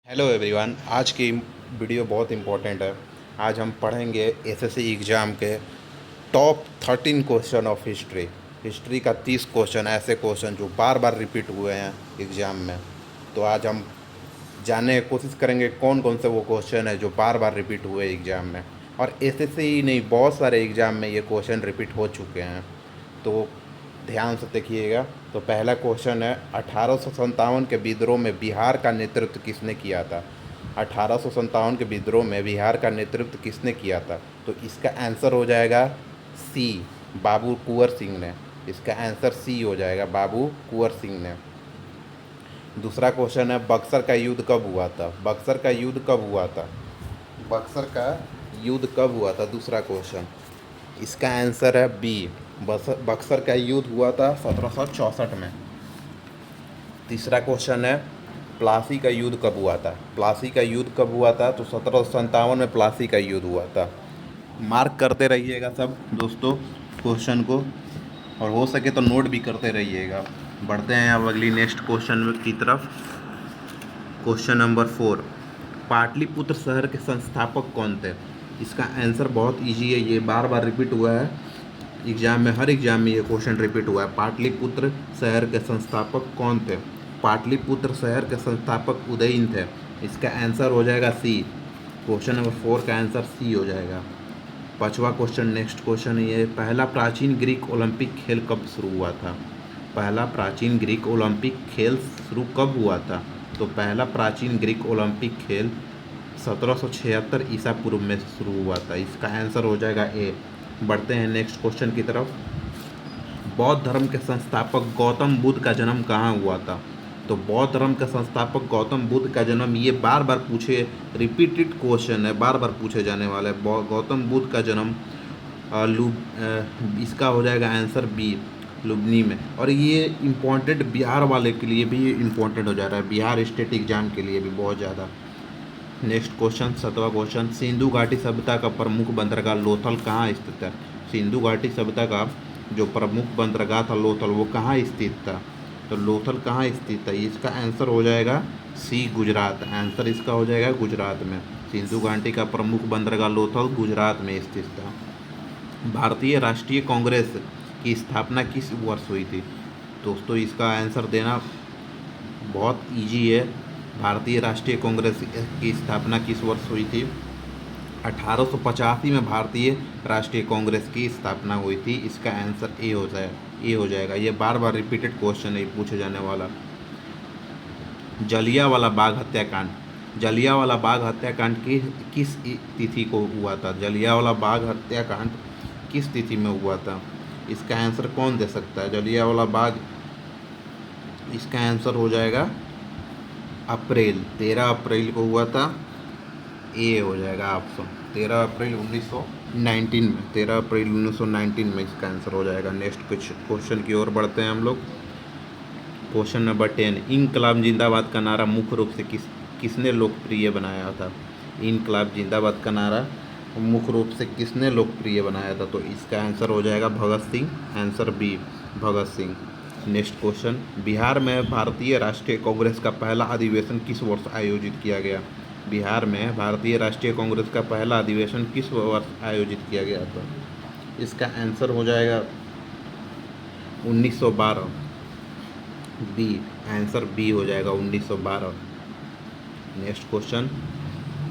Hello everyone. आज की video बहुत इम्पोर्टेंट है। आज हम पढ़ेंगे एसएससी एग्ज़ाम के top 13 question of history. History का 30 क्वेश्चन, ऐसे क्वेश्चन जो बार बार रिपीट हुए हैं एग्ज़ाम में। तो आज हम जानने की कोशिश करेंगे कौन कौन से वो क्वेश्चन है जो बार बार रिपीट हुए एग्ज़ाम में। और एसएससी ही नहीं, बहुत सारे एग्ज़ाम में ये क्वेश्चन रिपीट हो चुके हैं। तो ध्यान से देखिएगा। तो पहला क्वेश्चन है, 1857 के विद्रोह में बिहार का नेतृत्व किसने किया था? 1857 के विद्रोह में बिहार का नेतृत्व किसने किया था? तो इसका आंसर हो जाएगा सी, बाबू कुंवर सिंह ने। इसका आंसर सी हो जाएगा, बाबू कुंवर सिंह ने। दूसरा क्वेश्चन है, बक्सर का युद्ध कब हुआ था? बक्सर का युद्ध कब हुआ था? बक्सर का युद्ध कब हुआ था? दूसरा क्वेश्चन, इसका आंसर है बी, बक्सर का युद्ध हुआ था 1764 में। तीसरा क्वेश्चन है, प्लासी का युद्ध कब हुआ था? प्लासी का युद्ध कब हुआ था? तो 1757 में प्लासी का युद्ध हुआ था। मार्क करते रहिएगा सब दोस्तों क्वेश्चन को, और हो सके तो नोट भी करते रहिएगा। बढ़ते हैं अब अगली नेक्स्ट क्वेश्चन की तरफ। क्वेश्चन नंबर 4, पाटलिपुत्र शहर के संस्थापक कौन थे? इसका आंसर बहुत इजी है, ये बार बार रिपीट हुआ है एग्जाम में, हर एग्जाम में ये क्वेश्चन रिपीट हुआ है। पाटलिपुत्र शहर के संस्थापक कौन थे? पाटलिपुत्र शहर के संस्थापक उदयन थे। इसका आंसर हो जाएगा सी। क्वेश्चन नंबर 4 का आंसर सी हो जाएगा। पांचवा क्वेश्चन, नेक्स्ट क्वेश्चन ये, पहला प्राचीन ग्रीक ओलंपिक खेल कब शुरू हुआ था? पहला प्राचीन ग्रीक ओलंपिक खेल शुरू कब हुआ था? तो पहला प्राचीन ग्रीक ओलंपिक खेल 1776 ईसा पूर्व में शुरू हुआ था। इसका आंसर हो जाएगा ए। बढ़ते हैं नेक्स्ट क्वेश्चन की तरफ। बौद्ध धर्म के संस्थापक गौतम बुद्ध का जन्म कहाँ हुआ था? तो बौद्ध धर्म के संस्थापक गौतम बुद्ध का जन्म, ये बार बार पूछे, रिपीटेड क्वेश्चन है, बार बार पूछे जाने वाला है। गौतम बुद्ध का जन्म इसका हो जाएगा आंसर बी, लुम्बिनी में। और ये इम्पोर्टेंट बिहार वाले के लिए भी इम्पोर्टेंट हो जा रहा है, बिहार स्टेट एग्जाम के लिए भी बहुत ज़्यादा। नेक्स्ट क्वेश्चन, 7वां क्वेश्चन, सिंधु घाटी सभ्यता का प्रमुख बंदरगाह लोथल कहाँ स्थित है? सिंधु घाटी सभ्यता का जो प्रमुख बंदरगाह था लोथल, वो कहाँ स्थित था? तो लोथल कहाँ स्थित है? इसका आंसर हो जाएगा सी, गुजरात। आंसर इसका हो जाएगा गुजरात में। सिंधु घाटी का प्रमुख बंदरगाह लोथल गुजरात में स्थित था। भारतीय राष्ट्रीय कांग्रेस की स्थापना किस वर्ष हुई थी? दोस्तों इसका आंसर देना बहुत इजी है। भारतीय राष्ट्रीय कांग्रेस की स्थापना किस वर्ष हुई थी? 1885 में भारतीय राष्ट्रीय कांग्रेस की स्थापना हुई थी। इसका आंसर ए हो जाएगा। ये बार बार रिपीटेड क्वेश्चन है पूछे जाने वाला। जलियांवाला बाग हत्याकांड, जलियांवाला बाग हत्याकांड की किस तिथि को हुआ था? जलियांवाला बाग हत्याकांड किस तिथि में हुआ था? इसका आंसर कौन दे सकता है? जलियांवाला बाग, इसका आंसर हो जाएगा अप्रैल, 13 अप्रैल को हुआ था। ए हो जाएगा ऑप्शन, 13 अप्रैल 1919 में, 13 अप्रैल 1919 में इसका आंसर हो जाएगा। नेक्स्ट कुछ क्वेश्चन की ओर बढ़ते हैं हम लोग। क्वेश्चन नंबर 10, इनकलाब जिंदाबाद का नारा मुख्य रूप से किसने लोकप्रिय बनाया था? इनकलाब जिंदाबाद का नारा मुख्य रूप से किसने लोकप्रिय बनाया था? तो इसका आंसर हो जाएगा Bhagat Singh. Answer B, Bhagat Singh. Next question, Bihar में भारतीय राष्ट्रीय कांग्रेस का पहला अधिवेशन किस वर्ष आयोजित किया गया? बिहार में भारतीय राष्ट्रीय कांग्रेस का पहला अधिवेशन किस वर्ष आयोजित किया गया था? इसका आंसर हो जाएगा 1912, बी। आंसर बी हो जाएगा 1912। नेक्स्ट क्वेश्चन,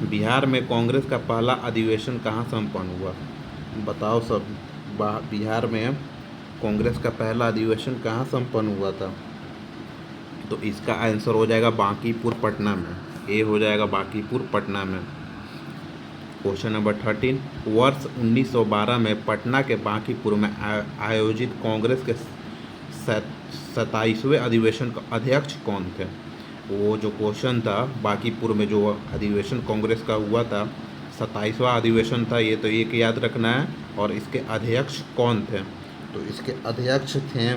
बिहार में कांग्रेस का पहला अधिवेशन कहाँ संपन्न हुआ? बताओ सब, बिहार में कांग्रेस का पहला अधिवेशन कहाँ संपन्न हुआ था? तो इसका आंसर हो जाएगा बांकीपुर पटना में। ए हो जाएगा बांकीपुर पटना में। क्वेश्चन नंबर 13, वर्ष 1912 में पटना के बांकीपुर में आयोजित कांग्रेस के 27वें अधिवेशन का अध्यक्ष कौन थे? वो जो क्वेश्चन था, बांकीपुर में जो अधिवेशन कांग्रेस का हुआ था, 27वां अधिवेशन था ये, तो एक याद रखना है। और इसके अध्यक्ष कौन थे? तो इसके अध्यक्ष थे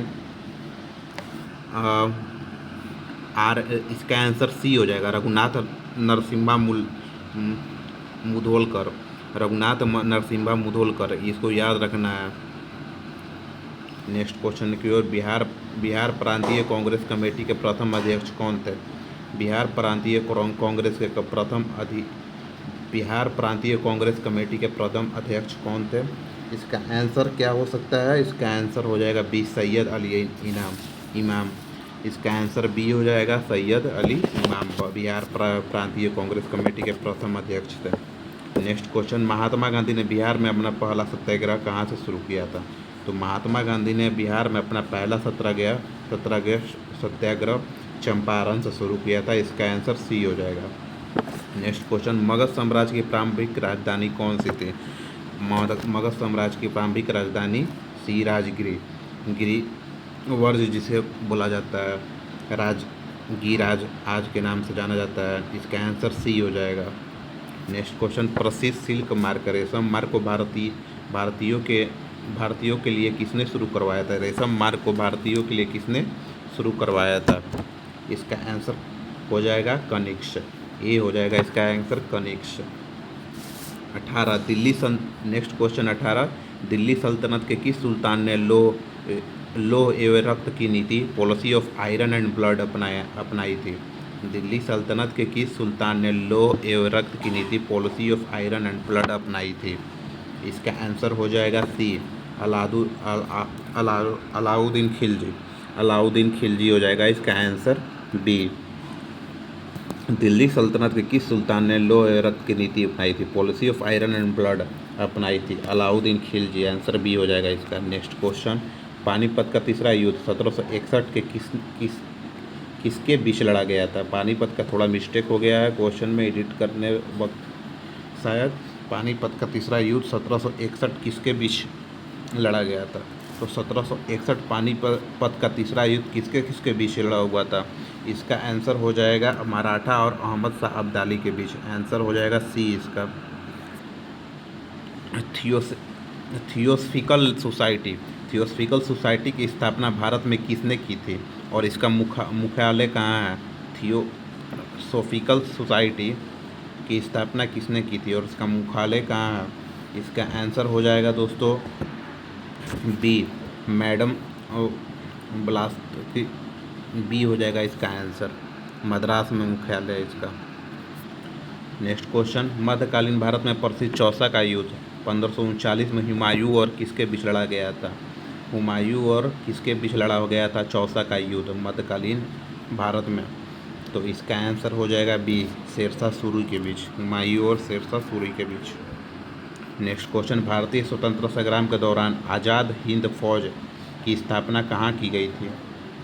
इसका आंसर सी हो जाएगा, रघुनाथ नरसिम्हा मुधोलकर। रघुनाथ नरसिम्हा मुधोलकर, इसको याद रखना है। नेक्स्ट क्वेश्चन की ओर, बिहार प्रांतीय कांग्रेस कमेटी के प्रथम अध्यक्ष कौन थे? बिहार प्रांतीय कांग्रेस के प्रथम बिहार प्रांतीय कांग्रेस कमेटी के प्रथम अध्यक्ष कौन थे? इसका आंसर क्या हो सकता है? इसका आंसर हो जाएगा बी, सैयद अली इमाम। इसका आंसर बी हो जाएगा, सैयद अली इमाम बिहार प्रांतीय कांग्रेस कमेटी के प्रथम अध्यक्ष थे। नेक्स्ट क्वेश्चन, महात्मा गांधी ने बिहार में अपना पहला सत्याग्रह कहाँ से शुरू किया था? तो महात्मा गांधी ने बिहार में अपना पहला सत्याग्रह चंपारण से शुरू किया था। इसका आंसर सी हो जाएगा। नेक्स्ट क्वेश्चन, मगध साम्राज्य की प्रारंभिक राजधानी कौन सी थी? मगध साम्राज्य की प्रारंभिक राजधानी सी, राजगिरी वर्ज जिसे बोला जाता है, राजगिराज आज के नाम से जाना जाता है। इसका आंसर सी हो जाएगा। नेक्स्ट क्वेश्चन, प्रसिद्ध सिल्क मार्ग रेशम मार्ग को भारतीयों के लिए किसने शुरू करवाया था? रेशम मार्ग को भारतीयों के लिए किसने शुरू करवाया था? इसका आंसर हो जाएगा कनिष्क। ए हो जाएगा इसका answer, Kanishka. 18 next question 18, Delhi सल्तनत के किस सुल्तान ने लोह एवं रक्त की नीति policy of iron and blood अपनाई थी? दिल्ली सल्तनत के किस सुल्तान ने लोह एवं रक्त की नीति policy of iron and blood अपनाई थी? इसका आंसर हो जाएगा सी, अलाउद्दीन खिलजी हो जाएगा इसका आंसर बी। दिल्ली सल्तनत के किस सुल्तान ने लोह एवं रक्त की नीति अपनाई थी? Policy of iron and blood अपनाई थी, अलाउद्दीन खिलजी। आंसर बी हो जाएगा इसका। नेक्स्ट क्वेश्चन, पानीपत का तीसरा युद्ध 1761 के किसके बीच लड़ा गया था? पानीपत का थोड़ा मिस्टेक हो गया है क्वेश्चन में एडिट करने वक्त शायद। पानीपत का तीसरा युद्ध 1761 किसके बीच लड़ा गया था? तो 1761 पानीपत का तीसरा युद्ध किसके बीच लड़ा हुआ था? इसका आंसर हो जाएगा मराठा और अहमद शाह अब्दाली के बीच। आंसर हो जाएगा सी इसका। थियोसॉफिकल सोसाइटी की स्थापना भारत में किसने की थी और इसका मुख्यालय कहाँ है? थियोसॉफिकल सोसाइटी की स्थापना किसने की थी और इसका मुख्यालय कहाँ है? इसका आंसर हो जाएगा दोस्तों बी, मैडम ब्लास्ट बी हो जाएगा इसका आंसर, मद्रास में मुख्यालय है इसका। नेक्स्ट क्वेश्चन, मध्यकालीन भारत में प्रसिद्ध चौसा का युद्ध 1539 में हुमायूं और किसके बीच लड़ा गया था? हुमायूं और किसके बीच लड़ा हो गया था चौसा का युद्ध मध्यकालीन भारत में? तो इसका आंसर हो जाएगा बी, शेरशाह सूरी के बीच, हुमायूं और शेरशाह सूरी के बीच। नेक्स्ट क्वेश्चन, भारतीय स्वतंत्रता संग्राम के दौरान आज़ाद हिंद फौज की स्थापना कहाँ की गई थी?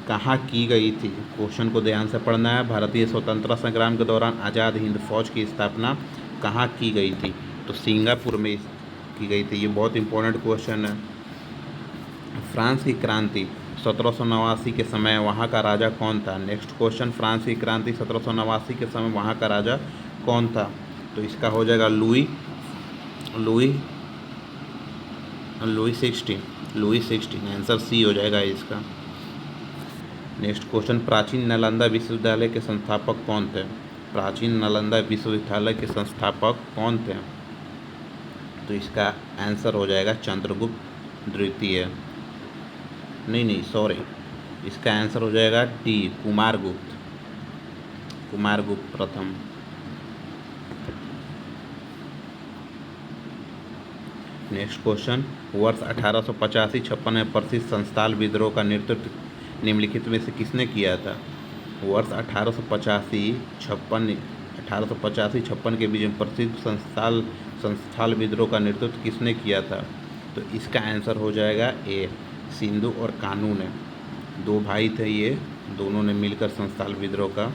कहाँ की गई थी? क्वेश्चन को ध्यान से पढ़ना है। भारतीय स्वतंत्रता संग्राम के दौरान आज़ाद हिंद फौज की स्थापना कहाँ की गई थी? तो सिंगापुर में की गई थी। ये बहुत इंपॉर्टेंट क्वेश्चन है। फ्रांस की क्रांति 1789 के समय वहाँ का राजा कौन था? नेक्स्ट क्वेश्चन, फ्रांस की क्रांति 1789 के समय वहाँ का राजा कौन था? तो इसका हो जाएगा लुई 16। आंसर सी हो जाएगा इसका। नेक्स्ट क्वेश्चन, प्राचीन नालंदा विश्वविद्यालय के संस्थापक कौन थे? प्राचीन नालंदा विश्वविद्यालय के संस्थापक कौन थे? तो इसका आंसर हो जाएगा चंद्रगुप्त द्वितीय। नहीं सॉरी, इसका आंसर हो जाएगा डी, कुमारगुप्त प्रथम। नेक्स्ट क्वेश्चन, वर्ष 1885-56 में प्रसिद्ध संस्थाल विद्रोह का नेतृत्व निम्नलिखित में से किसने किया था? वर्ष 1885-56 के बीच में प्रसिद्ध संस्थाल विद्रोह का नेतृत्व किसने किया था? तो इसका आंसर हो जाएगा ए, सिंधु और कानू ने। दो भाई थे ये, दोनों ने मिलकर संस्थाल विद्रोह का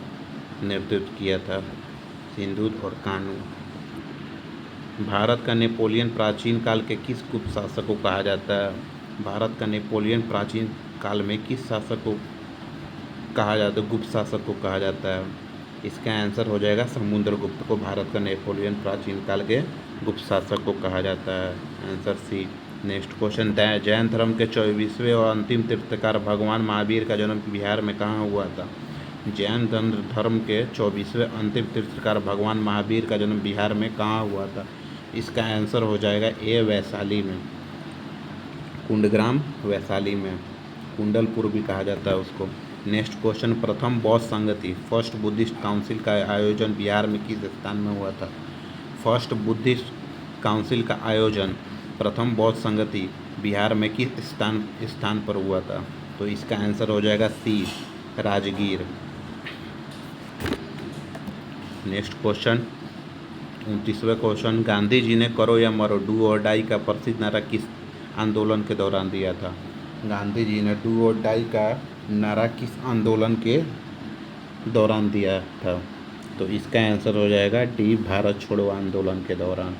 नेतृत्व किया था, सिंधु और कानू। भारत का नेपोलियन प्राचीन काल के किस गुप्त शासक को कहा जाता है? भारत का नेपोलियन प्राचीन काल में किस शासक को कहा जाता है? गुप्त शासक को कहा जाता है। इसका आंसर हो जाएगा समुद्रगुप्त को भारत का नेपोलियन प्राचीन काल के गुप्त शासक को कहा जाता है। Answer C. Next question, Jain धर्म के 24वें और अंतिम तीर्थकार भगवान महावीर का जन्म बिहार में कहाँ हुआ था? जैन धर्म के 24वें अंतिम तीर्थकार भगवान महावीर का जन्म बिहार में कहाँ हुआ था? इसका आंसर हो जाएगा ए, वैशाली में, कुंडग्राम वैशाली में, कुंडलपुर भी कहा जाता है उसको। नेक्स्ट क्वेश्चन, प्रथम बौद्ध संगति फर्स्ट बुद्धिस्ट काउंसिल का आयोजन बिहार में किस स्थान में हुआ था? फर्स्ट बुद्धिस्ट काउंसिल का आयोजन प्रथम बौद्ध संगति बिहार में किस स्थान पर हुआ था? तो इसका आंसर हो जाएगा सी, राजगीर। नेक्स्ट क्वेश्चन, 29वां क्वेश्चन, गांधी जी ने करो या मरो डू और डाई का प्रसिद्ध नारा किस आंदोलन के दौरान दिया था? गांधी जी ने डू और डाई का नारा किस आंदोलन के दौरान दिया था? तो इसका आंसर हो जाएगा डी, भारत छोड़ो आंदोलन के दौरान।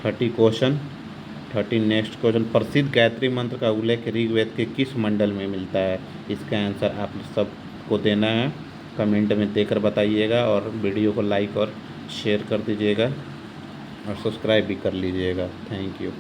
30 नेक्स्ट क्वेश्चन, प्रसिद्ध गायत्री मंत्र का उल्लेख ऋग्वेद के किस मंडल में मिलता है? इसका आंसर आप सबको देना है, कमेंट में देकर बताइएगा और वीडियो को लाइक और शेयर कर दीजिएगा और सब्सक्राइब भी कर लीजिएगा। Thank you.